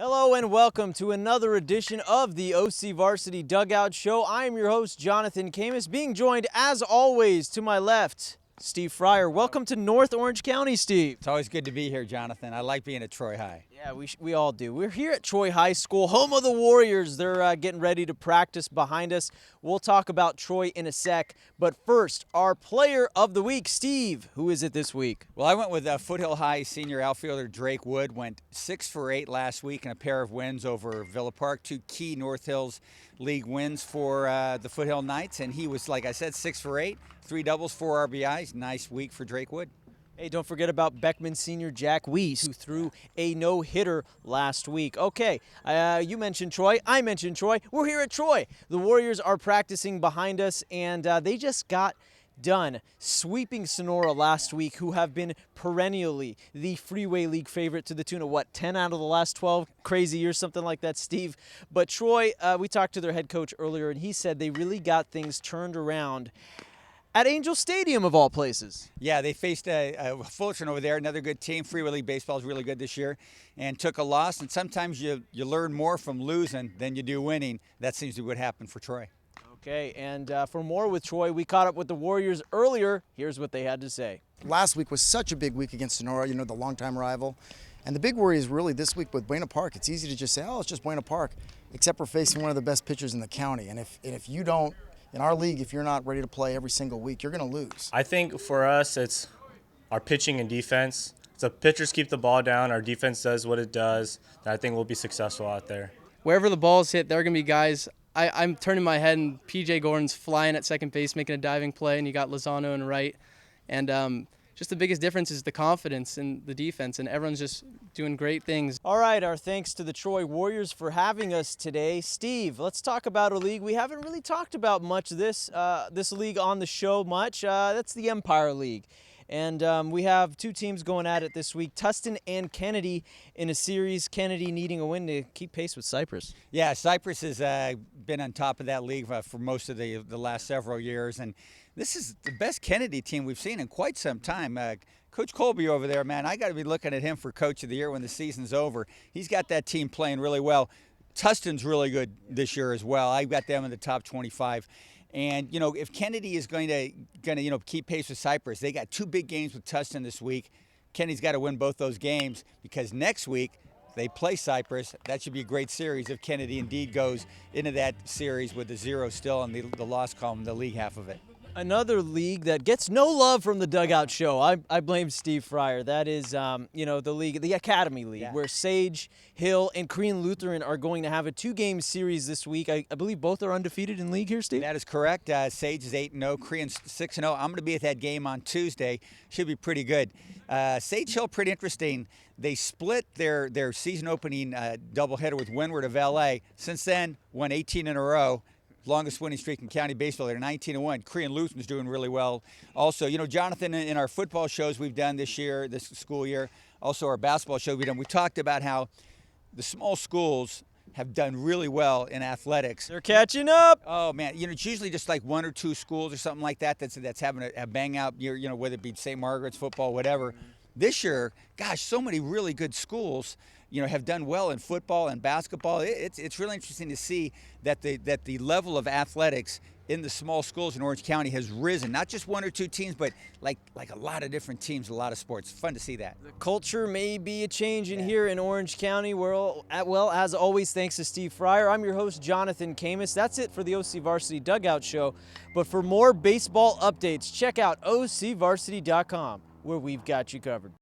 Hello and welcome to another edition of the OCVarsity Dugout Show. I am your host, Jonathan Khamis, being joined, as always, to my left, Steve Fryer. Welcome to North Orange County, Steve. It's always good to be here, Jonathan. I like being at Troy High. Yeah, we all do. We're here at Troy High School, home of the Warriors. They're getting ready to practice behind us. We'll talk about Troy in a sec. But first, our player of the week, Steve. Who is it this week? Well, I went with Foothill High senior outfielder Drake Wood. Went 6 for 8 last week in a pair of wins over Villa Park. 2 key North Hills League wins for the Foothill Knights. And he was, like I said, 6 for 8. 3 doubles, 4 RBIs. Nice week for Drake Wood. Hey, don't forget about Beckman senior Jack Weiss, who threw a no-hitter last week. Okay, you mentioned Troy. I mentioned Troy. We're here at Troy. The Warriors are practicing behind us, and they just got done sweeping Sonora last week, who have been perennially the Freeway League favorite to the tune of, what, 10 out of the last 12 crazy years, something like that, Steve. But Troy, we talked to their head coach earlier, and he said they really got things turned around at Angel Stadium, of all places. Yeah, they faced Fullerton over there, another good team. Freeway League baseball is really good this year, and took a loss. And sometimes you learn more from losing than you do winning. That seems to be what happened for Troy. Okay, and for more with Troy, we caught up with the Warriors earlier. Here's what they had to say. Last week was such a big week against Sonora, the longtime rival. And the big worry is really this week with Buena Park. It's easy to just say, oh, it's just Buena Park, except we're facing one of the best pitchers in the county. And if you don't, in our league, if you're not ready to play every single week, you're going to lose. I think for us, it's our pitching and defense. So pitchers keep the ball down, our defense does what it does, and I think we'll be successful out there. Wherever the ball's hit, there are going to be guys. I'm turning my head, and P.J. Gordon's flying at second base, making a diving play, and you got Lozano in right. And just the biggest difference is the confidence in the defense, and everyone's just doing great things. All right, our thanks to the Troy Warriors for having us today. Steve, let's talk about a league we haven't really talked about much this league on the show much. That's the Empire League. And we have 2 teams going at it this week, Tustin and Kennedy, in a series, Kennedy needing a win to keep pace with Cypress. Yeah, Cypress has been on top of that league for most of the last several years, and this is the best Kennedy team we've seen in quite some time. Coach Colby over there, man, I got to be looking at him for Coach of the Year when the season's over. He's got that team playing really well. Tustin's really good this year as well. I've got them in the top 25. And, if Kennedy is going to keep pace with Cypress, they got 2 big games with Tustin this week. Kennedy's got to win both those games because next week they play Cypress. That should be a great series if Kennedy indeed goes into that series with the 0 still on the loss column, the league half of it. Another league that gets no love from the Dugout Show. I blame Steve Fryer. That is, the league, the Academy League, yeah, where Sage, Hill, and Korean Lutheran are going to have a 2-game series this week. I believe both are undefeated in league here, Steve? That is correct. Sage is 8-0, Korean's 6-0. I'm going to be at that game on Tuesday. Should be pretty good. Sage Hill, pretty interesting. They split their season opening doubleheader with Windward of L.A. Since then, won 18 in a row. Longest winning streak in county baseball. They're 19-1. Korean Lutheran's doing really well. Also, Jonathan, in our football shows we've done this school year, also our basketball show we've done, we talked about how the small schools have done really well in athletics. They're catching up. Oh man, it's usually just like 1 or 2 schools or something like that that's having a bang out year. Whether it be St. Margaret's football, whatever. This year, gosh, so many really good schools, have done well in football and basketball. It's really interesting to see that the level of athletics in the small schools in Orange County has risen. Not just 1 or 2 teams, but like a lot of different teams, a lot of sports. Fun to see that. The culture may be a change in here in Orange County. Well, as always, thanks to Steve Fryer. I'm your host, Jonathan Khamis. That's it for the OCVarsity Dugout Show. But for more baseball updates, check out OCVarsity.com, where we've got you covered.